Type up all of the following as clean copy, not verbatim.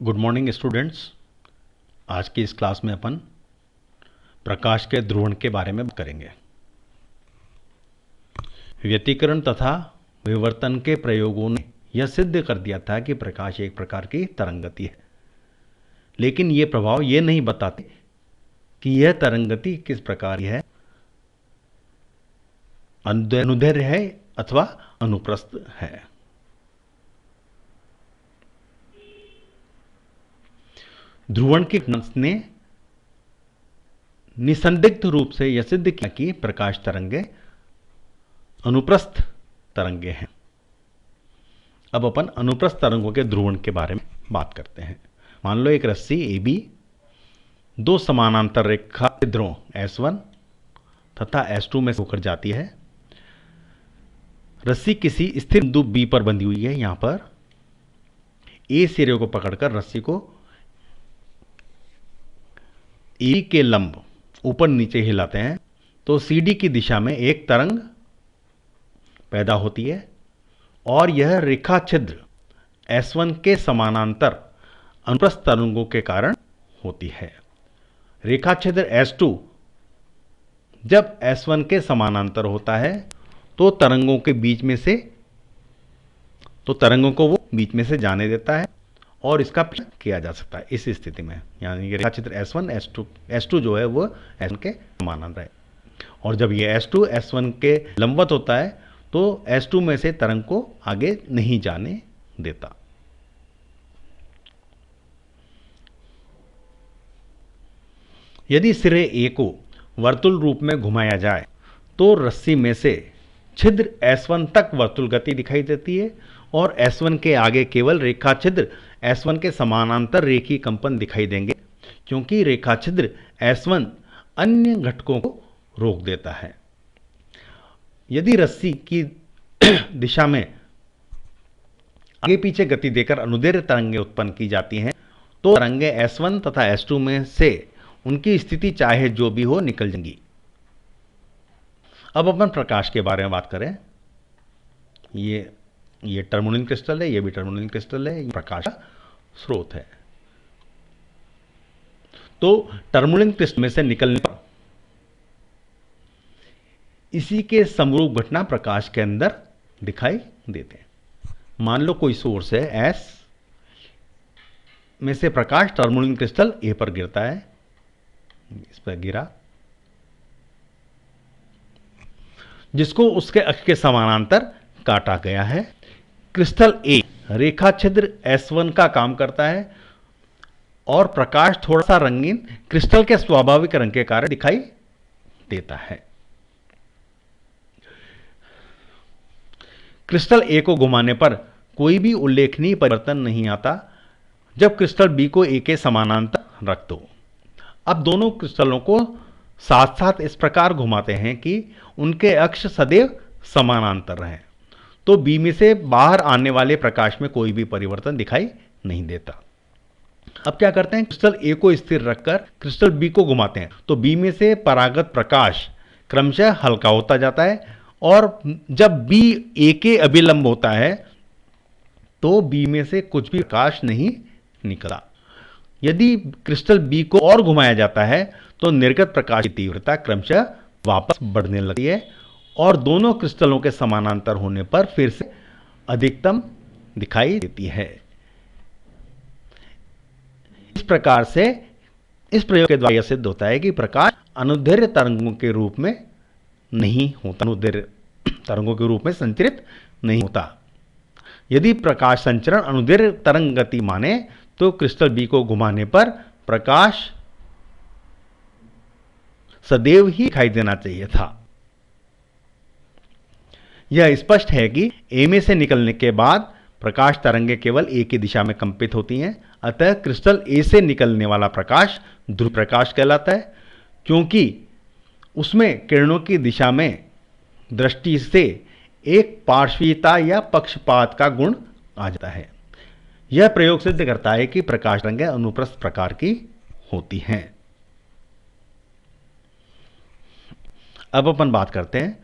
Good morning students. आज की इस क्लास में अपन प्रकाश के ध्रुवण के बारे में बात करेंगे। व्यतिकरण तथा विवर्तन के प्रयोगों ने यह सिद्ध कर दिया था कि प्रकाश एक प्रकार की तरंगति है, लेकिन ये प्रभाव ये नहीं बताते कि यह तरंगति किस प्रकार की है, अनुदैर्ध्य है अथवा अनुप्रस्थ है। ध्रुवण के ने निसंदिग्ध रूप से यह सिद्ध किया कि प्रकाश तरंगे अनुप्रस्थ तरंगे हैं। अब अपन अनुप्रस्थ तरंगों के ध्रुवण के बारे में बात करते हैं। मान लो एक रस्सी AB दो समानांतर रेखा छिद्रों S1 तथा S2 में से होकर जाती है। रस्सी किसी स्थिर बिंदु B पर बंधी हुई है। यहां पर A सिरे को पकड़कर रस्सी को E के लंब ऊपर नीचे हिलाते हैं तो CD की दिशा में एक तरंग पैदा होती है और यह रेखा छिद्र S1 के समानांतर अनुप्रस्थ तरंगों के कारण होती है। रेखा छिद्र S2 जब S1 के समानांतर होता है तो तरंगों को वो बीच में से जाने देता है और इसका प्रयोग किया जा सकता है। इस स्थिति में यानी कि रेखा चित्र S1 S2 जो है वो S1 के समानांतर है और जब ये S2 S1 के लंबवत होता है तो S2 में से तरंग को आगे नहीं जाने देता। यदि सिरे A को वर्तुल रूप में घुमाया जाए तो रस्सी में से छिद्र S1 तक वर्तुल गति दिखाई देती है और S1 के आगे केवल रेखा छिद्र S1 के समानांतर रेखीय कंपन दिखाई देंगे, क्योंकि रेखा छिद्र S1 अन्य घटकों को रोक देता है। यदि रस्सी की दिशा में आगे पीछे गति देकर अनुदैर्ध्य तरंगें उत्पन्न की जाती हैं तो तरंगें S1 तथा S2 में से उनकी स्थिति चाहे जो भी हो निकल जाएंगी। अब अपन प्रकाश के बारे में बात करें। ये टर्मोनिन क्रिस्टल है, ये भी टर्मोनिन क्रिस्टल है, ये प्रकाश का स्रोत है। तो टर्मोनिन क्रिस्टल में से निकलने पर इसी के समरूप घटना प्रकाश के अंदर दिखाई देते हैं। मान लो कोई सोर्स है S में से प्रकाश टर्मोनिन क्रिस्टल A पर गिरता है, इस पर गिरा, जिसको उसके अक्ष के समानांतर काटा गया है। क्रिस्टल A रेखा छिद्र S1 का काम करता है और प्रकाश थोड़ा सा रंगीन क्रिस्टल के स्वाभाविक रंग के कारण दिखाई देता है। क्रिस्टल A को घुमाने पर कोई भी उल्लेखनीय परिवर्तन नहीं आता जब क्रिस्टल B को A के समानांतर रख दो। अब दोनों क्रिस्टलों को साथ साथ इस प्रकार घुमाते हैं कि उनके अक्ष सदैव समानांतर रहें, तो B में से बाहर आने वाले प्रकाश में कोई भी परिवर्तन दिखाई नहीं देता। अब क्या करते हैं, क्रिस्टल A को स्थिर रखकर क्रिस्टल B को घुमाते हैं तो B में से परागत प्रकाश क्रमशः हल्का होता जाता है और जब B A के अभिलंब होता है तो B में से कुछ भी प्रकाश नहीं निकला। यदि क्रिस्टल B को और घुमाया जाता है तो निर्गत प्रकाश की तीव्रता क्रमशः वापस बढ़ने लगती है और दोनों क्रिस्टलों के समानांतर होने पर फिर से अधिकतम दिखाई देती है। इस प्रकार से इस प्रयोग के द्वारा यह सिद्ध होता है कि प्रकाश अनुदैर्ध्य तरंगों के रूप में नहीं होता, अनुदैर्ध्य तरंगों के रूप में संचरित नहीं होता। यदि प्रकाश संचरण अनुदैर्ध्य तरंग गति माने तो क्रिस्टल B को घुमाने पर प्रकाश सदैव ही दिखाई देना चाहिए था। यह स्पष्ट है कि A में से निकलने के बाद प्रकाश तरंगें केवल A की दिशा में कंपित होती हैं, अतः क्रिस्टल A से निकलने वाला प्रकाश ध्रुव प्रकाश कहलाता है, क्योंकि उसमें किरणों की दिशा में दृष्टि से एक पार्श्वीयता या पक्षपात का गुण आ जाता है। यह प्रयोग सिद्ध करता है कि प्रकाश तरंगें अनुप्रस्थ प्रकार की होती हैं। अब अपन बात करते हैं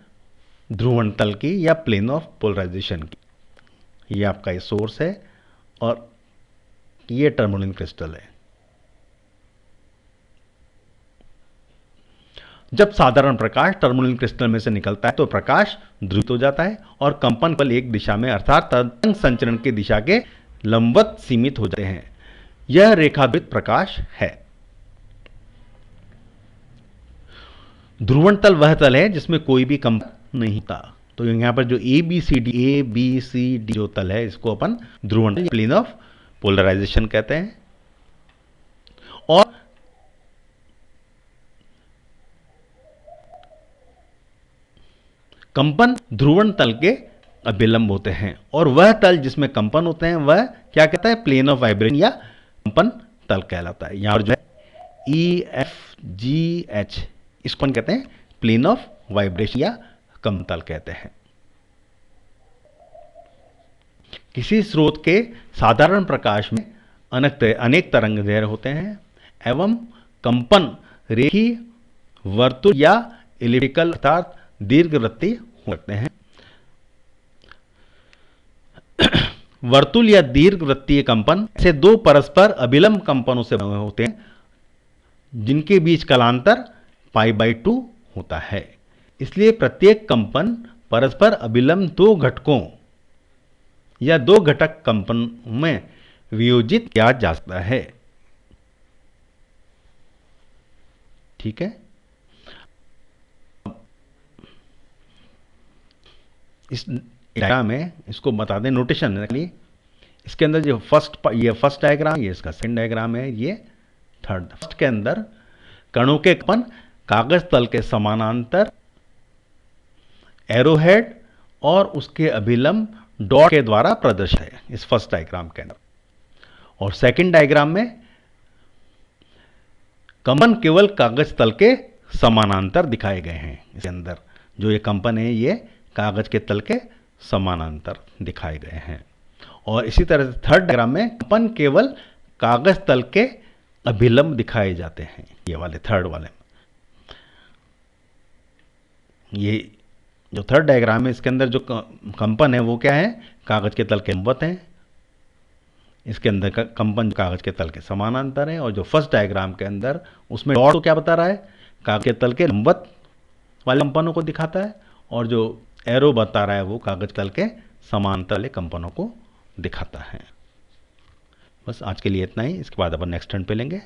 ध्रुवण तल की या प्लेन ऑफ पोलराइजेशन की। ये आपका ये सोर्स है और कि ये टर्मोलिन क्रिस्टल है। जब साधारण प्रकाश टर्मोलिन क्रिस्टल में से निकलता है तो प्रकाश ध्रुवित हो जाता है और कंपन केवल एक दिशा में अर्थात तरंग संचरण की दिशा के लंबवत सीमित हो जाते हैं। यह रेखाध्रुवित प्रकाश है। ध्रुवण तल वह तल है जिसमें कोई भी कंपन नहीं होता। तो यहां पर जो ए बी सी डी जो तल है इसको अपन ध्रुवण तल, प्लेन ऑफ पोलराइजेशन कहते हैं। और कंपन ध्रुवण तल के अभिलंब होते हैं और वह तल जिसमें कंपन होते हैं वह क्या कहता है, प्लेन ऑफ वाइब्रेशन या कंपन तल कहलाता है। यहां पर जो है ई एफ जी एच इसको कहते हैं प्लेन ऑफ वाइब्रेशन या कंपन तल कहते हैं। किसी स्रोत के साधारण प्रकाश में अनेक तरंगदैर्घ्य होते हैं एवं कंपन रेखीय, वर्तुल या इलिप्टिकल अर्थात दीर्घवृत्तीय हो सकते हैं। वर्तुल या दीर्घवृत्तीय कंपन ऐसे दो परस्पर अभिलंब कंपनों से बने होते हैं जिनके बीच कालांतर π/2 होता है। इसलिए प्रत्येक कंपन परस्पर अभिलंब दो घटकों या दो घटक कंपन में वियोजित किया जा सकता है। ठीक है। इस डायग्राम में इसको बता दें नोटेशन के लिए, इसके अंदर जो ये फर्स्ट डायग्राम, ये इसका सेकंड डायग्राम है, ये थर्ड। फर्स्ट के अंदर कणों के कंपन कागज तल के समानांतर एरोहेड और उसके अभिलंब डॉट के द्वारा प्रदर्शित है इस फर्स्ट डायग्राम के अंदर। और सेकंड डायग्राम में कंपन केवल कागज तल के समानांतर दिखाए गए हैं। इसके अंदर जो ये कंपन है ये कागज के तल के समानांतर दिखाए गए हैं। और इसी तरह से थर्ड डायग्राम में कंपन केवल कागज तल के अभिलंब दिखाए जाते हैं। ये वाले थर्ड वाले ये जो थर्ड डायग्राम है इसके अंदर जो कंपन है वो क्या है, कागज के तल के लंबवत हैं। इसके अंदर का कंपन कागज के तल के समानांतर है। और जो फर्स्ट डायग्राम के अंदर उसमें डॉट तो क्या बता रहा है, कागज के तल के लंबवत वाले कंपनों को दिखाता है और जो एरो बता रहा है वो कागज तल के समांतर वाले कंपनों को दिखाता है। बस आज के लिए इतना ही। इसके बाद अपन नेक्स्ट टर्न पे लेंगे।